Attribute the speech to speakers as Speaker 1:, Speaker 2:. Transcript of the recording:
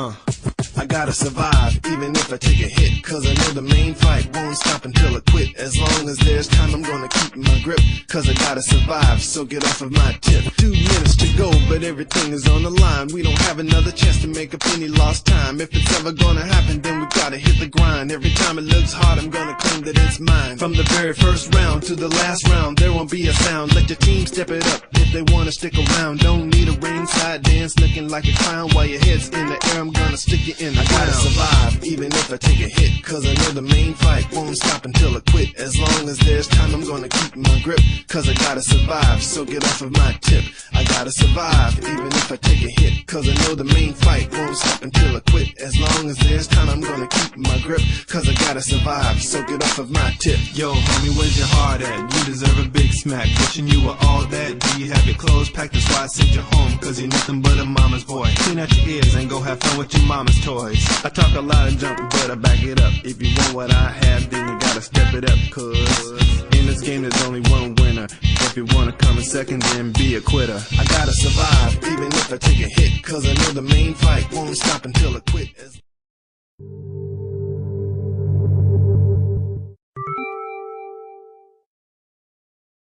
Speaker 1: I gotta survive, even if I take a hit, cause I know the main fight won't stop until I quit. As long as there's time, I'm gonna keep my grip, cause I gotta survive, so get off of my tip. 2 minutes to go, but everything is on the line. We don't have another chance to make up any lost time. If it's ever gonna happen, then we gotta hit the grind. Every time it looks hard, I'm gonna claim that it's mine. From the very first round to the last round, there won't be a sound. Let your team step it up if they wanna stick around. Don't need a ringside dance looking like a clown. While your head's in the air, I'm gonna stick you in the ground. I gotta survive, even if I take a hit, cause I know the main fight won't stop until I quit. As long as there's time, I'm gonna keep my grip, cause I gotta survive, so get off of my tip. I gotta survive, even if I take a hit, cause I know the main fight won't stop until I quit. As long as there's time, I'm gonna keep my grip, cause I gotta survive, so get off of my tip.
Speaker 2: Yo, homie, where's your heart at? You deserve a big smack. Wishing you were all that. Do you have your clothes packed? That's why I sent you home, cause you're nothing but a mama's boy. Clean out your ears and go have fun with your mama's toys. I talk a lot of junk, but I back it up. If you want what I have, then you gotta step it up, cause in this game there's only one winner. If you wanna come in second, then be a quitter.
Speaker 1: I gotta survive, even if I take a hit, cause I know the main fight won't stop until I quit.